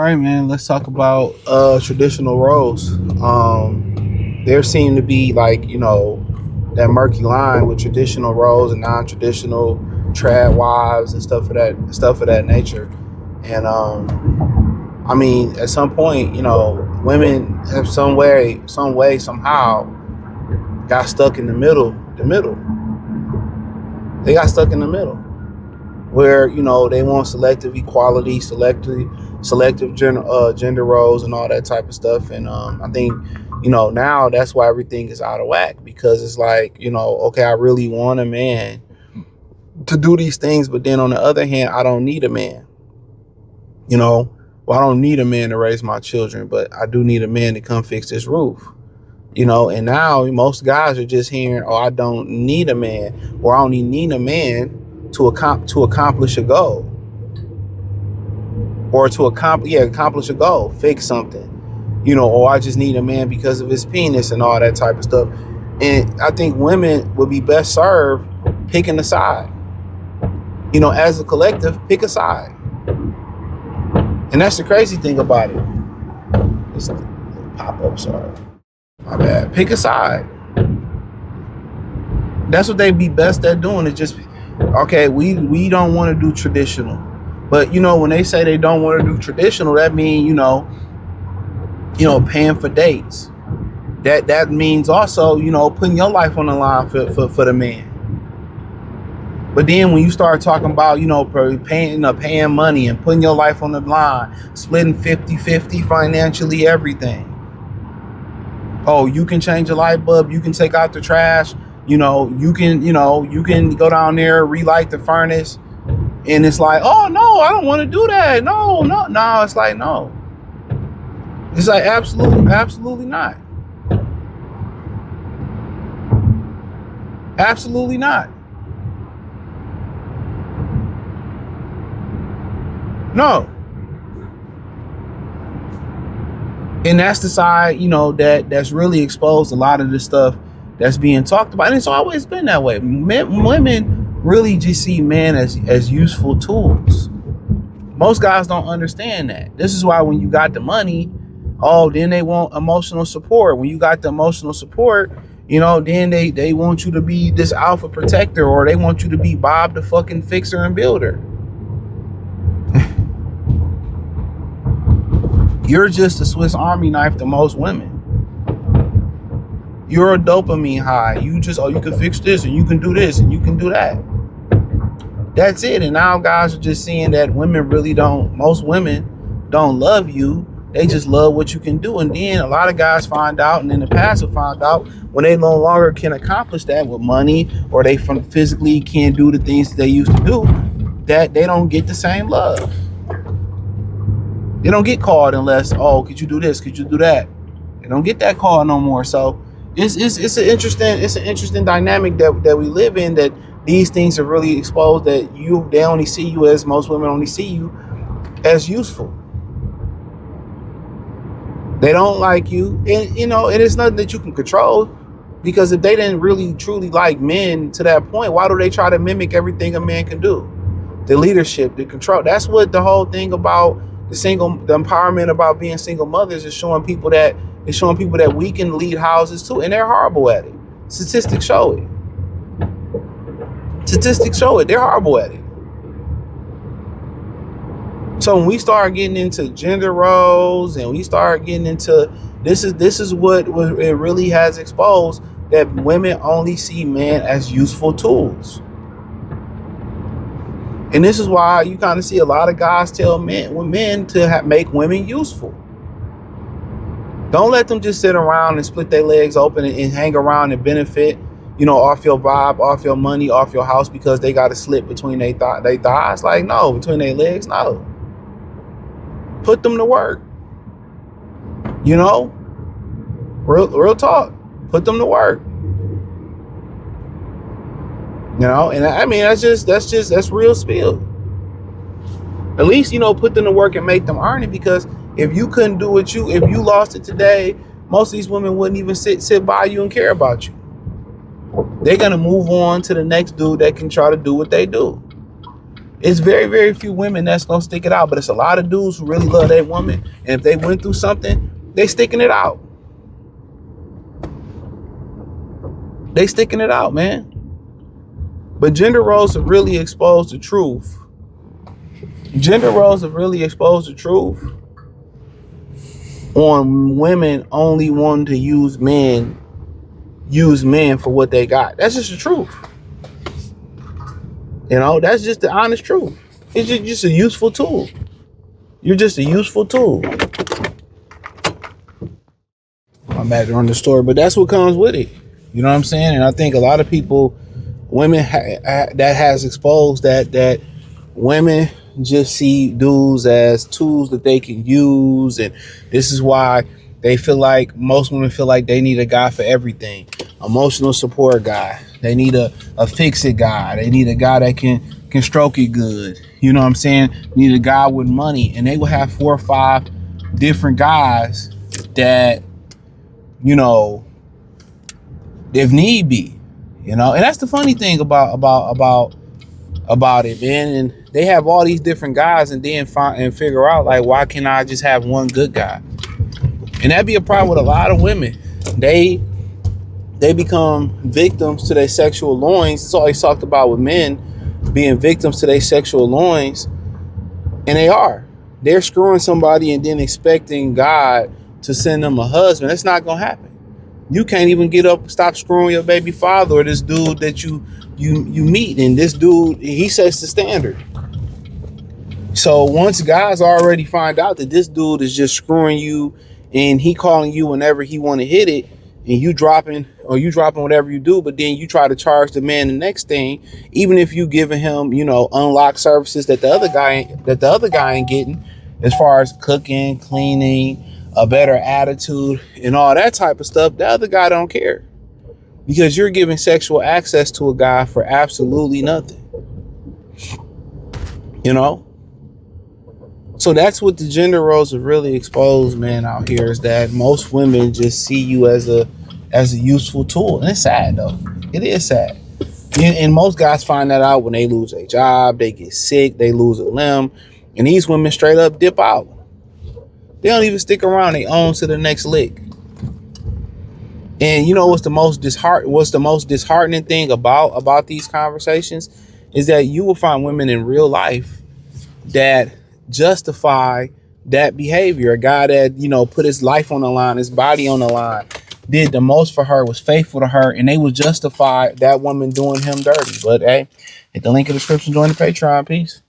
right, man. Let's talk about traditional roles. There seem to be like that murky line with traditional roles and non-traditional trad wives and stuff of that nature. And I mean, at some point, women have some way, somehow got stuck in the middle. They got stuck in the middle where they want selective equality, selective gender roles, and all that type of stuff. And I think now that's why everything is out of whack, because it's like okay, I really want a man to do these things, but then on the other hand, I don't need a man. I don't need a man to raise my children, but I do need a man to come fix this roof. And now most guys are just hearing, oh, I don't need a man, or I only need a man to accomplish a goal, or to accomplish a goal, fix something, or I just need a man because of his penis and all that type of stuff. And I think women would be best served picking a side. As a collective, pick a side. And that's the crazy thing about it. It's a pop-up, sorry. My bad. Pick a side. That's what they be best at doing, is just, okay, we don't want to do traditional. But, when they say they don't want to do traditional, that means, paying for dates. That means also, putting your life on the line for the man. But then when you start talking about, paying money and putting your life on the line, splitting 50-50 financially, everything. Oh, you can change a light bulb, you can take out the trash, you can go down there, relight the furnace. And it's like, oh no, I don't want to do that. No. It's like, no. It's like, absolutely not. Absolutely not. No. And that's the side, that's really exposed a lot of the stuff that's being talked about. And it's always been that way. Women really just see men as useful tools. Most guys don't understand that. This is why when you got the money, then they want emotional support. When you got the emotional support, then they want you to be this alpha protector, or they want you to be Bob the fucking fixer and builder. You're just a Swiss Army knife to most women. You're a dopamine high. You can fix this, and you can do this, and you can do that. That's it. And now guys are just seeing that most women don't love you. They just love what you can do. And then a lot of guys find out, and in the past have found out, when they no longer can accomplish that with money, or they physically can't do the things that they used to do, that they don't get the same love. They don't get called unless, oh, could you do this? Could you do that? They don't get that call no more. So it's an interesting dynamic that we live in, that these things are really exposed, that they only see you, as most women only see you, as useful. They don't like you, and and it's nothing that you can control, because if they didn't really truly like men to that point, why do they try to mimic everything a man can do? The leadership, the control. That's what the whole thing about the empowerment about being single mothers is showing people that we can lead houses too, and they're horrible at it. Statistics show it. They're horrible at it. So when we start getting into gender roles, and we start getting into this is what it really has exposed, that women only see men as useful tools. And this is why you kind of see a lot of guys tell men to make women useful. Don't let them just sit around and split their legs open and hang around and benefit, off your vibe, off your money, off your house, because they got a slit between their thighs. Like, no, between their legs, no. Put them to work. Real talk. Put them to work. And I mean, that's real spill. At least, put them to work and make them earn it, because if you couldn't do it, if you lost it today, most of these women wouldn't even sit by you and care about you. They're going to move on to the next dude that can try to do what they do. It's very, very few women that's gonna stick it out, but it's a lot of dudes who really love their woman, and if they went through something, they sticking it out. They sticking it out, man. But gender roles have really exposed the truth. Gender roles have really exposed the truth on women only wanting to use men for what they got. That's just the truth. You know, that's just the honest truth. It's just a useful tool. You're just a useful tool. I'm mad to run the story, but that's what comes with it. You know what I'm saying? And I think a lot of people, women that has exposed that women just see dudes as tools that they can use, and this is why they feel like, most women feel like they need a guy for everything. Emotional support guy. They need a fix-it guy. They need a guy that can stroke it good. You know what I'm saying? Need a guy with money. And they will have 4 or 5 different guys that, you know, if need be, you know. And that's the funny thing about it, man. And they have all these different guys and then figure out, like, why can't I just have one good guy? And that'd be a problem with a lot of women. They become victims to their sexual loins. It's always talked about with men being victims to their sexual loins. And they are. They're screwing somebody and then expecting God to send them a husband. That's not going to happen. You can't even get up, stop screwing your baby father or this dude that you meet. And this dude, he sets the standard. So once guys already find out that this dude is just screwing you and he calling you whenever he want to hit it, and you dropping whatever you do, but then you try to charge the man the next thing, even if you giving him, you know, unlocked services that the other guy ain't getting, as far as cooking, cleaning, a better attitude, and all that type of stuff, the other guy don't care. Because you're giving sexual access to a guy for absolutely nothing. You know? So that's what the gender roles have really exposed, man, out here, is that most women just see you as a useful tool. And it's sad, though. It is sad. And most guys find that out when they lose their job, they get sick, they lose a limb, and these women straight up dip out. They don't even stick around. They on to the next lick. And you know what's the most disheartening thing about these conversations is that you will find women in real life that justify that behavior. A guy that, you know, put his life on the line, his body on the line, did the most for her, was faithful to her, and they would justify that woman doing him dirty. But hey, hit the link in the description, join the Patreon. Peace.